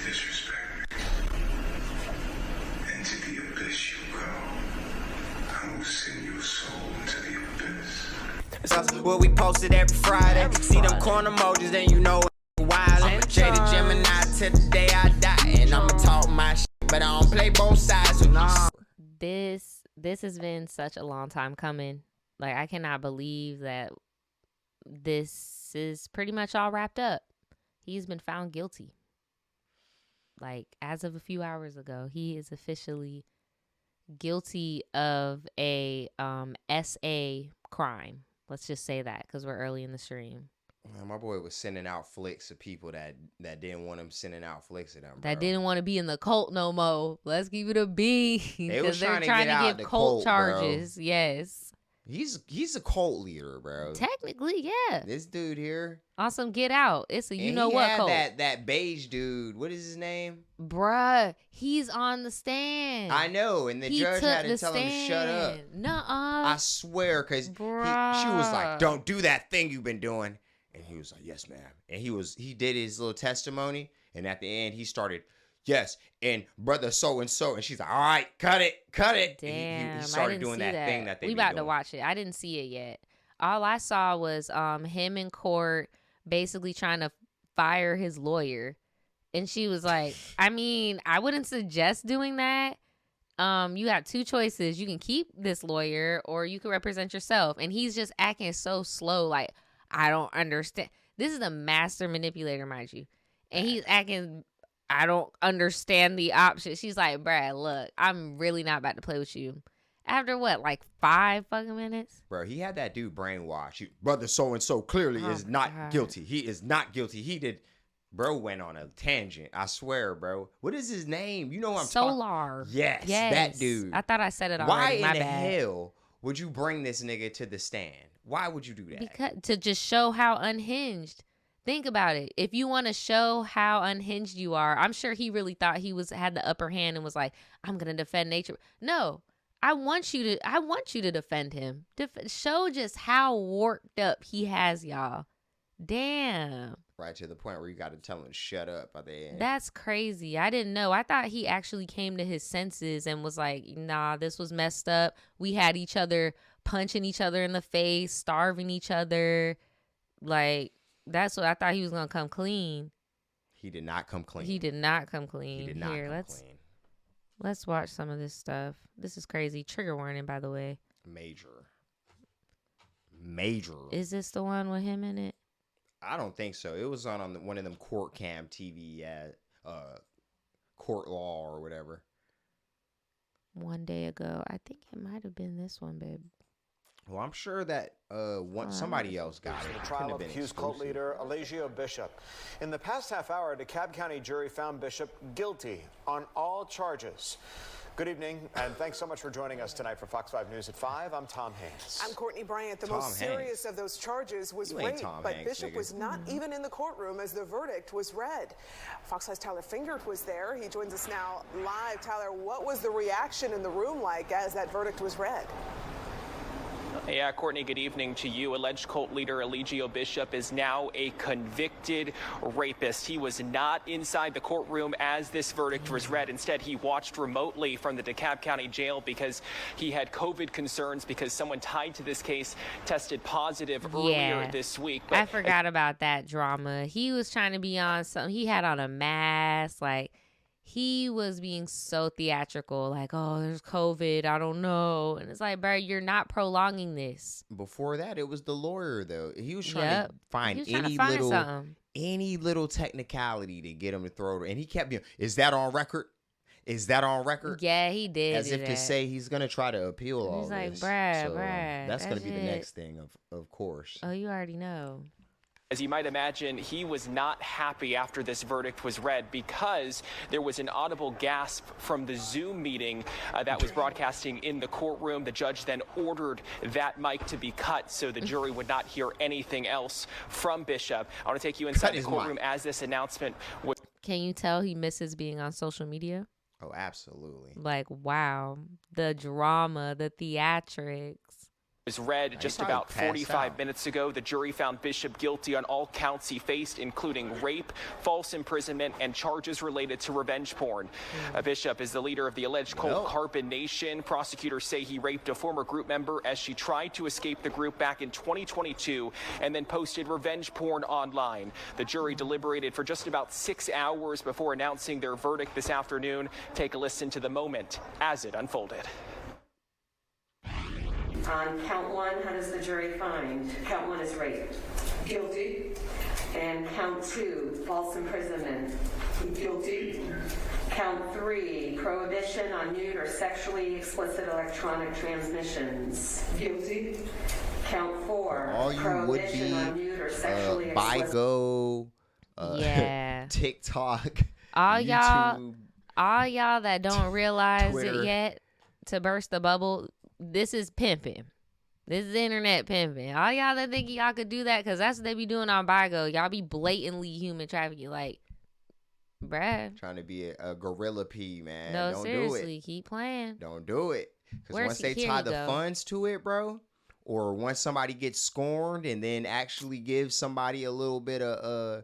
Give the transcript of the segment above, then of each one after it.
disrespect me, into the abyss you go. I will send your soul into the abyss. What we posted every Friday. See them corn emojis, then you know wild. I'm a jaded Gemini till the day I die, and I'ma talk my shit, but I don't play both sides. So nah. This has been such a long time coming. Like, I cannot believe that this is pretty much all wrapped up. He's been found guilty. Like, as of a few hours ago, he is officially guilty of a SA crime. Let's just say that because we're early in the stream. Man, my boy was sending out flicks to people that didn't want him sending out flicks to them, bro. That didn't want to be in the cult no more. Let's keep it a B. They They're trying to give cult charges. Bro. Yes. He's a cult leader, bro. Technically, yeah. This dude here. Awesome, get out. It's a you know what cult. That beige dude. What is his name? Bruh, he's on the stand. I know, and the judge had to tell him to shut up. Nuh-uh. I swear, because she was like, don't do that thing you've been doing. And he was like, yes, ma'am. And he did his little testimony. And at the end, he started, yes, and brother so-and-so. And she's like, all right, cut it. Damn, he started doing that thing that they We about to watch it. I didn't see it yet. All I saw was him in court basically trying to fire his lawyer. And she was like, I mean, I wouldn't suggest doing that. You got two choices. You can keep this lawyer or you can represent yourself. And he's just acting so slow, like, I don't understand. This is a master manipulator, mind you. And he's acting, I don't understand the option. She's like, Brad, look, I'm really not about to play with you. After what, like 5 fucking minutes? Bro, he had that dude brainwashed. Brother so-and-so clearly is not guilty. He is not guilty. He did. Bro went on a tangent. I swear, bro. What is his name? You know what I'm talking Solar. Yes, that dude. I thought I said it already. Why in My the bad. hell would you bring this nigga to the stand? Why would you do that? Because to just show how unhinged. Think about it. If you want to show how unhinged you are, I'm sure he really thought he had the upper hand and was like, I'm gonna defend nature. No, I want you to defend him. Show just how worked up he has y'all. Damn. Right to the point where you got to tell him to shut up at the end. That's crazy. I didn't know. I thought he actually came to his senses and was like, nah, this was messed up. We had each other punching each other in the face, starving each other. Like, that's what I thought he was going to come clean. He did not come clean. He did not come clean. He did not Here, come clean. Let's watch some of this stuff. This is crazy. Trigger warning, by the way. Major. Is this the one with him in it? I don't think so. It was on one of them court cam TV, court law or whatever. One day ago. I think it might have been this one, babe. Well, I'm sure that somebody else got it. The trial of accused cult leader Eligio Bishop. In the past half hour, a DeKalb County jury found Bishop guilty on all charges. Good evening, and thanks so much for joining us tonight for Fox 5 News at 5. I'm Tom Haynes. I'm Courtney Bryant. The most serious of those charges was rape, but Bishop was not even in the courtroom as the verdict was read. Fox 5's Tyler Fingert was there. He joins us now live. Tyler, what was the reaction in the room like as that verdict was read? Yeah, Courtney, good evening to you. Alleged cult leader Eligio Bishop is now a convicted rapist. He was not inside the courtroom as this verdict was read. Instead, he watched remotely from the DeKalb County jail because he had COVID concerns because someone tied to this case tested positive earlier this week. But I forgot about that drama. He was trying to be on something. He had on a mask, like, he was being so theatrical, like, oh, there's COVID, I don't know. And it's like, bro, you're not prolonging this. Before that, it was the lawyer, though. He was trying to find any little technicality to get him to throw it. And he kept being, is that on record? Is that on record? Yeah, he did. As if to say he's going to try to appeal all this. He's like, Brad, that's going to be the next thing, of course. Oh, you already know. As you might imagine, he was not happy after this verdict was read because there was an audible gasp from the Zoom meeting that was broadcasting in the courtroom. The judge then ordered that mic to be cut so the jury would not hear anything else from Bishop. I want to take you inside the courtroom as this announcement was. Can you tell he misses being on social media? Oh, absolutely. Like, wow. The drama, the theatrics. was read just about 45 minutes ago. The jury found Bishop guilty on all counts he faced, including rape, false imprisonment, and charges related to revenge porn. Bishop is the leader of the alleged cult Carbon Nation. Prosecutors say he raped a former group member as she tried to escape the group back in 2022 and then posted revenge porn online. The jury deliberated for just about 6 hours before announcing their verdict this afternoon. Take a listen to the moment as it unfolded. On count 1, how does the jury find? Count 1 is rape. Guilty. And count 2, false imprisonment. Guilty. Count 3, prohibition on nude or sexually explicit electronic transmissions. Guilty. Count 4, prohibition on nude or sexually explicit. Yeah. TikTok. All YouTube, y'all that don't realize Twitter. it yet, to burst the bubble, this is pimping. This is internet pimping. All y'all that think y'all could do that, because that's what they be doing on Bigo. Y'all be blatantly human trafficking. Like, bruh. Trying to be a gorilla P, man. No, Don't seriously. do it. Keep playing. Don't do it. Because Where's once they security, tie the though? funds to it, bro, or once somebody gets scorned and then actually gives somebody a little bit of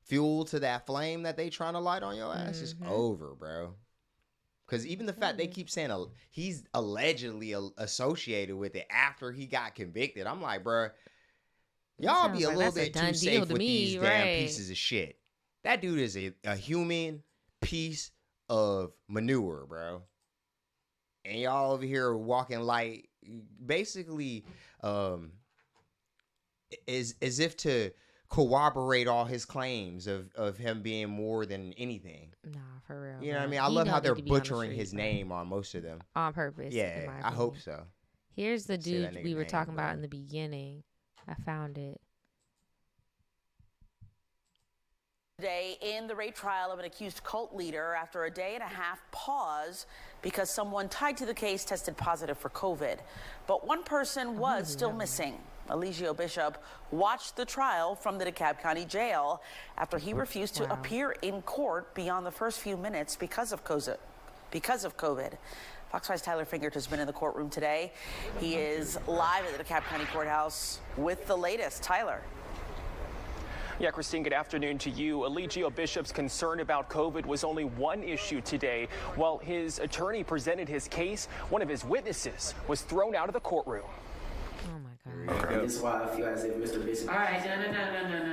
fuel to that flame that they trying to light on your ass, it's over, bro. Because even the fact they keep saying he's allegedly associated with it after he got convicted, I'm like, bro, y'all be a little bit too safe with these damn pieces of shit. That dude is a human piece of manure, bro. And y'all over here walking like, basically, as if to corroborate all his claims of him being more than anything. Nah, for real. You know what I mean? I love how they're butchering his name on most of them. On purpose. Yeah, I hope so. Here's the Say dude that we nigga were name, talking bro. about in the beginning. I found it. Today in the rape trial of an accused cult leader after a day-and-a-half pause because someone tied to the case tested positive for COVID. But one person was still missing. Eligio Bishop watched the trial from the DeKalb County Jail after he refused to appear in court beyond the first few minutes because of COVID. Fox 5's Tyler Fingert has been in the courtroom today. He is live at the DeKalb County Courthouse with the latest. Tyler. Yeah, Christine, good afternoon to you. Eligio Bishop's concern about COVID was only one issue today. While his attorney presented his case, one of his witnesses was thrown out of the courtroom. Oh my God. Okay, this is why I feel as if Mr. Bishop. All right,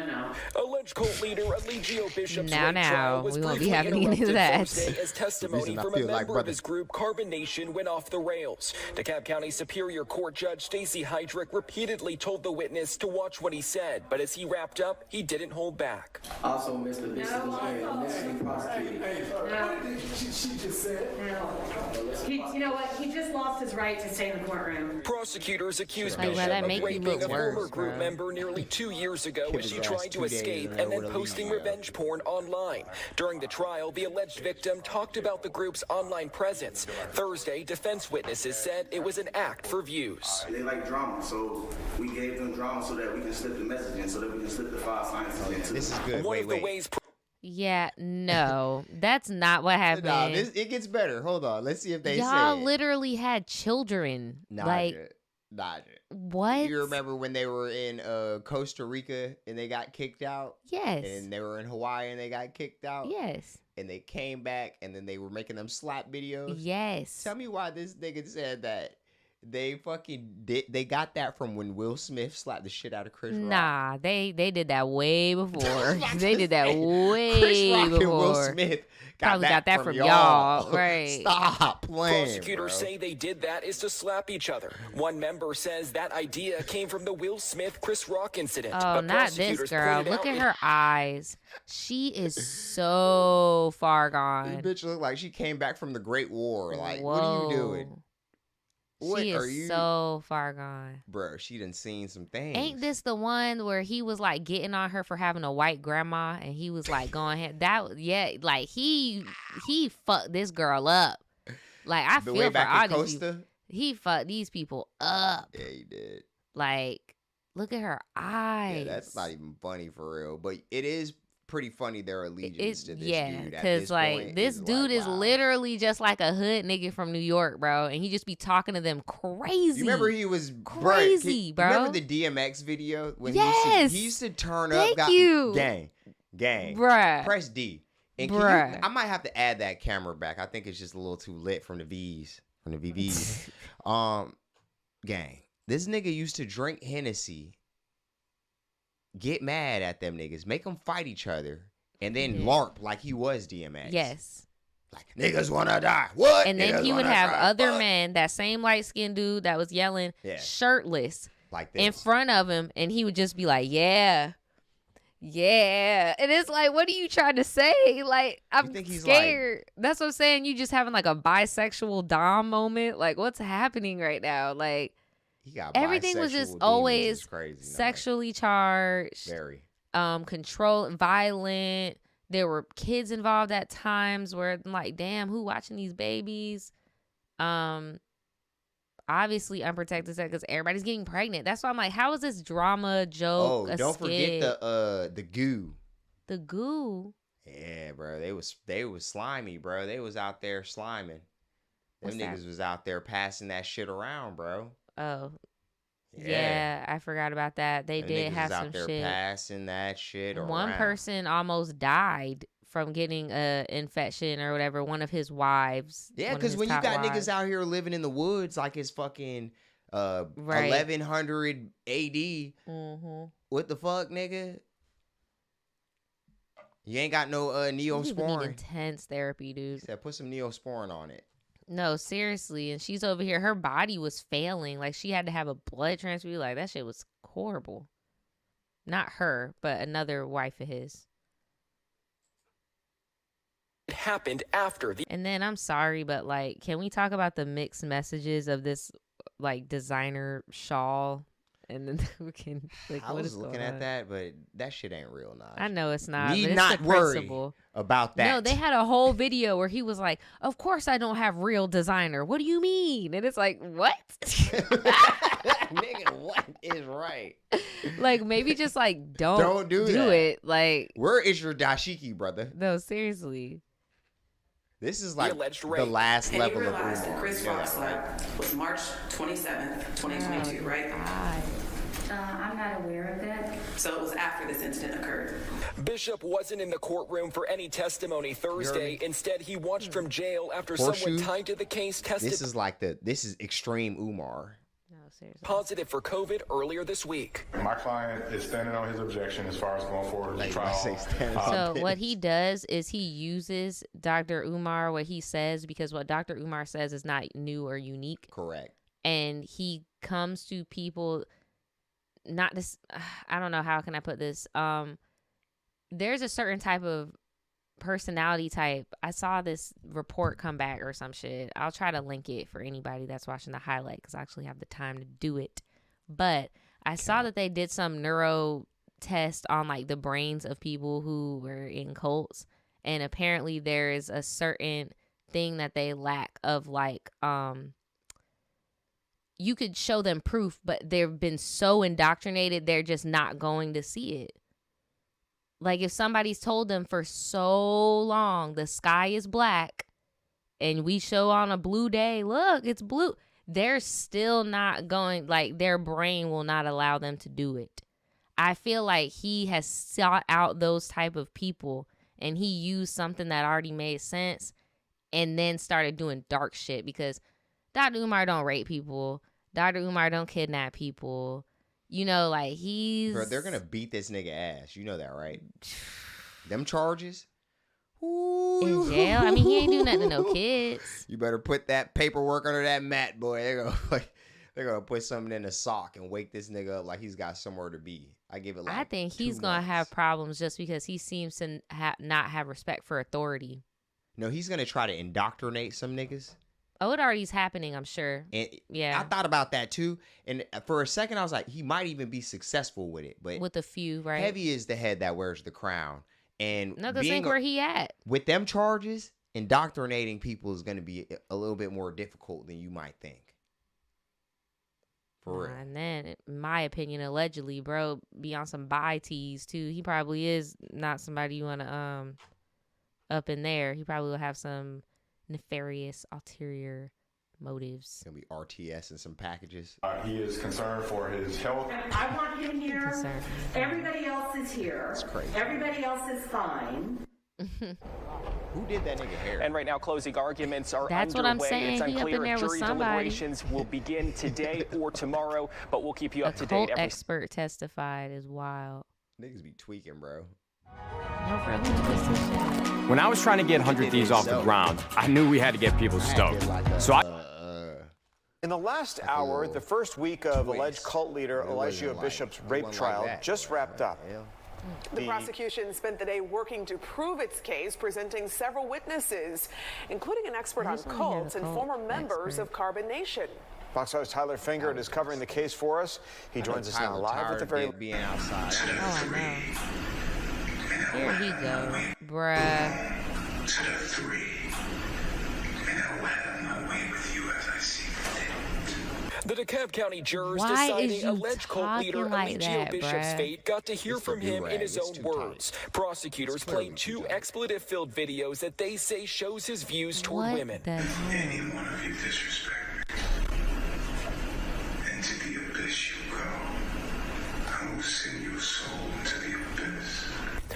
no. Alleged cult leader Eligio Bishop's Now, rape trial was we won't be briefly having any of interrupted that. Thursday as testimony from a feel like member of brother. his group Carbon Nation went off the rails. DeKalb County Superior Court Judge Stacey Heydrich repeatedly told the witness to watch what he said, but as he wrapped up, he didn't hold back. Also, Mr. Bishop was very initially prosecuted. What did she just said? You know what? He just lost his right to stay in the courtroom. Prosecutors accused Like, Bishop that of make you raping look a former worse, group bro. member nearly 2 years ago Give as she his ass tried 2 to days escape and and then over to posting Eligio. revenge porn online. During the trial, the alleged victim talked about the group's online presence. Thursday, defense witnesses said it was an act for views. They like drama, so we gave them drama so that we can slip the message in, so that we can slip the 5 sciences into This is good. One Wait, of the wait. ways Yeah, no. That's not what happened. Nah, it gets better. Hold on. Let's see if they Y'all say it. literally had children. Not it. What? You remember when they were in Costa Rica and they got kicked out? Yes. And they were in Hawaii and they got kicked out? Yes. And they came back and then they were making them slap videos? Yes. Tell me why this nigga said that they fucking did. They got that from when Will Smith slapped the shit out of Chris Rock. Nah, they did that way before. They did that Chris way Rock before. and Will Smith Probably got that from y'all. Right. Stop playing. prosecutors bro. say they did that is to slap each other. One member says that idea came from the Will Smith Chris Rock incident. Oh, but not this prosecutors girl. pointed Look out at her eyes. She is so far This gone. bitch look like she came back from the Great War. Like, what are you doing? Whoa. What She are is you? so far gone. Bro, she done seen some things. Ain't this the one where he was like getting on her for having a white grandma and he was like going ahead? Like he fucked this girl up. Like I the feel way for back all in these people. Costa? He fucked these people up. Yeah, he did. Like look at her eyes. Yeah, that's not even funny for real. But it is pretty funny their allegiance to this dude. Because like this dude is literally just like a hood nigga from New York, bro, and he just be talking to them crazy. You remember he was crazy, bro? You remember the DMX video when yes, he used to turn Thank up? you. Gang, bruh. Press D. And I might have to add that camera back. I think it's just a little too lit from the VVs. Gang, this nigga used to drink Hennessy, get mad at them niggas, make them fight each other, and then LARP like he was DMX. Yes. Like, niggas wanna die. What? And then he would have other men, that same light-skinned dude that was yelling, shirtless, like this, in front of him, and he would just be like, yeah. And it's like, what are you trying to say? Like, I'm scared. That's what I'm saying. You just having like a bisexual dom moment. Like, what's happening right now? Like, everything was just always sexually charged. Very. Control, violent. There were kids involved at times where I'm like, damn, who watching these babies? Obviously unprotected sex because everybody's getting pregnant. That's why I'm like, how is this drama joke? Oh, don't forget the goo. The goo. Yeah, bro. They was slimy, bro. They was out there sliming. Them niggas was out there passing that shit around, bro. Oh. Yeah, I forgot about that. They did have some out there shit. Passing that shit around. One person almost died from getting a infection or whatever. One of his wives. Yeah, because when you got niggas out here living in the woods like it's fucking 1100 AD, what the fuck, nigga? You ain't got no Neosporin. Need intense therapy, dude. He said put some Neosporin on it. No, seriously. And she's over here. Her body was failing. Like, she had to have a blood transfusion. Like, that shit was horrible. Not her, but another wife of his. It happened after the... And then, I'm sorry, but, like, can we talk about the mixed messages of this, like, designer shawl? And then we can, like, I was looking at that, but that shit ain't real, Naj. I know it's not. Need but it's not the worry principle. About that. No, they had a whole video where he was like, of course I don't have real designer. What do you mean? And it's like, what? Nigga, what is right? Like, maybe just, like, don't do that. it. Like, where is your dashiki, brother? No, seriously. This is like the last level of Umar. That Chris Fox was March 27th, 2022, right? I'm not aware of that. So it was after this incident occurred. Bishop wasn't in the courtroom for any testimony Thursday. Instead, he watched from jail after someone tied to the case tested. This is extreme Umar. No, seriously. Positive for COVID earlier this week. My client is standing on his objection as far as going forward with the trial. So what he does is he uses Dr. Umar, what he says, because what Dr. Umar says is not new or unique. Correct. And he comes to people... Not this, I don't know, how can I put this? There's a certain type of personality type. I saw this report come back or some shit. I'll try to link it for anybody that's watching the highlight because I actually have the time to do it. But I saw that they did some neuro test on like the brains of people who were in cults. And apparently there is a certain thing that they lack of like, you could show them proof, but they've been so indoctrinated, they're just not going to see it. Like if somebody's told them for so long, the sky is black and we show on a blue day, look, it's blue. They're still not going, like their brain will not allow them to do it. I feel like he has sought out those type of people and he used something that already made sense and then started doing dark shit because Dr. Umar don't rape people. Dr. Umar don't kidnap people. You know, like he's... Bro, they're going to beat this nigga ass. You know that, right? Them charges? Ooh. In jail? I mean, he ain't do nothing to no kids. You better put that paperwork under that mat, boy. They're gonna put something in a sock and wake this nigga up like he's got somewhere to be. I give it like I think he's going to have problems just because he seems to not have respect for authority. No, he's going to try to indoctrinate some niggas. Oh, it already's happening, I'm sure. And yeah. I thought about that too. And for a second, I was like, he might even be successful with it. But with a few, right? Heavy is the head that wears the crown. And no, that's think where he at. With them charges, indoctrinating people is going to be a little bit more difficult than you might think. For real. And then, in my opinion, allegedly, bro, be on some buy tees too. He probably is not somebody you want to up in there. He probably will have some nefarious ulterior motives. Gonna be RTS and some packages. He is concerned for his health. I want him here. Everybody else is here. That's crazy. Everybody else is fine. Who did that nigga hair? And right now, closing arguments are That's underway. what I'm saying. It's He up in unclear there if with jury somebody. deliberations will begin today or tomorrow, but we'll keep you up to date. Cult expert testified is wild. Niggas be tweaking, bro. No, bro, he twisted shit. When I was trying to get 100 Thieves off the ground, I knew we had to get people stoked. So In the last hour, the first week of alleged cult leader Elijah Bishop's rape trial just wrapped up. The prosecution spent the day working to prove its case, presenting several witnesses, including an expert on cults and former members of Carbon Nation. Fox 5's Tyler Fingert is covering the case for us. He joins us now live with the very being outside. Oh, no. Here he go, bruh. To the 3. And I will have my way with you as I see fit. The DeKalb County jurors Why is deciding you alleged cult leader talking like Eligio that, Bishop's bruh? fate got to hear It's from the him do-rag. in his It's own too words. tight. Prosecutors played 2 expletive-filled videos that they say shows his views toward What women. the hell? Any one of you disrespect me, and to the abyss you go. I will send your soul into the abyss.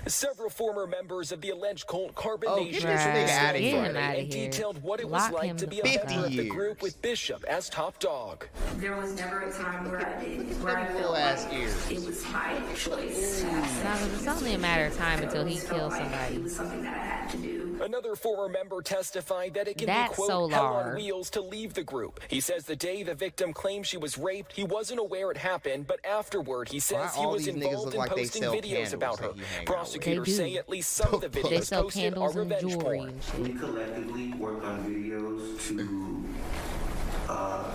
Several former members of the alleged cult Carbon Oh, Nation get this nigga outta here. Friday Get him and outta here. detailed what it Lock was like him to be a the member fuck of the up. group with Bishop as top dog. There was never a time where I Them felt little ass like ears. it was my choice to have Nah, sex. 'cause it's only a matter of time until he Felt kills like somebody. It was something that I had to do. Another former member testified that it can That's be, quote, so hell on large. wheels to leave the group. He says the day the victim claimed she was raped, he wasn't aware it happened, but afterward, he says he all was these niggas involved look in like they posting sell videos about her. candles that he hang out with? Prosecutors They do. say at least some of the They videos sell posted are candles and revenge jewelry porn. and shit. We collectively worked on videos to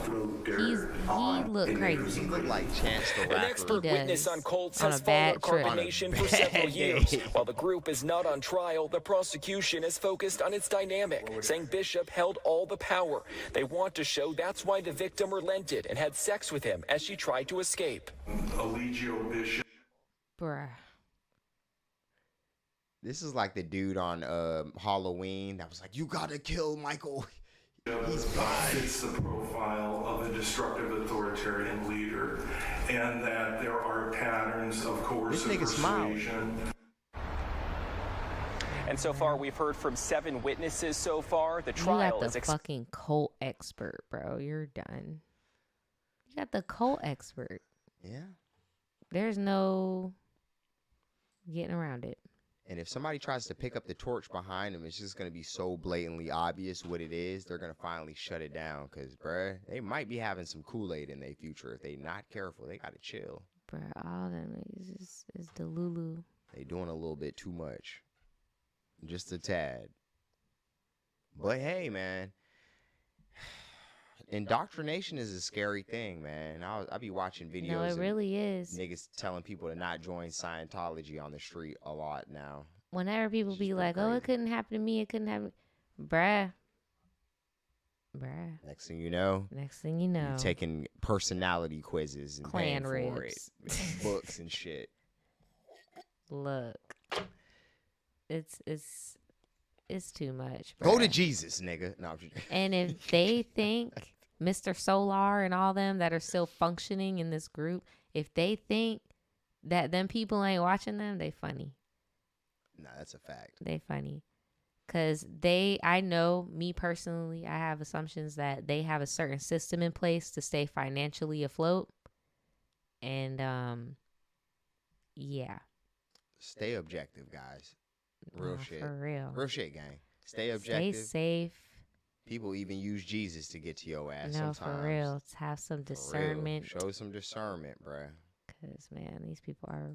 throw dirt He on look crazy. He look like Chance the An Rapper. expert He does. witness on cults On has a bad followed Carbon trip. Nation On a for several bad years. day. While the group is not on trial, the prosecution is focused on its dynamic, saying Bishop held all the power. They want to show that's why the victim relented and had sex with him as she tried to escape. Eligio Bishop. Bruh. This is like the dude on Halloween that was like, "You gotta kill Michael." He's fits the profile of a destructive authoritarian leader, and that there are patterns of coercive This nigga smiled. persuasion. And so far, we've heard from 7 witnesses so far. The You trial got is the fucking cult expert, bro. You're done. You got the cult expert. Yeah. There's no getting around it. And if somebody tries to pick up the torch behind them, it's just going to be so blatantly obvious what it is. They're going to finally shut it down because, bruh, they might be having some Kool-Aid in their future. If they not careful, they got to chill. Bruh, all them niggas is Delulu. They doing a little bit too much. Just a tad. But hey, man. Indoctrination is a scary thing, man. I'll be watching videos. No, it and really is. Niggas telling people to not join Scientology on the street a lot now. Whenever people be like, oh, it couldn't happen to me, it couldn't happen. Bruh. Next thing you know, you're taking personality quizzes and Clan paying for ribs. it, books and shit. Look, it's too much. Go bruh. to Jesus, nigga. No, I'm just... And if they think Mr. Solar and all them that are still functioning in this group, if they think that them people ain't watching them, they funny. Nah, that's a fact. They funny. Because I know, me personally, I have assumptions that they have a certain system in place to stay financially afloat. And, yeah. Stay objective, guys. Real Nah, shit. for real. Real shit, gang. Stay objective. Stay safe. People even use Jesus to get to your ass No, sometimes. for real. Have some For real. discernment. Show some discernment, bruh. Because, man, these people are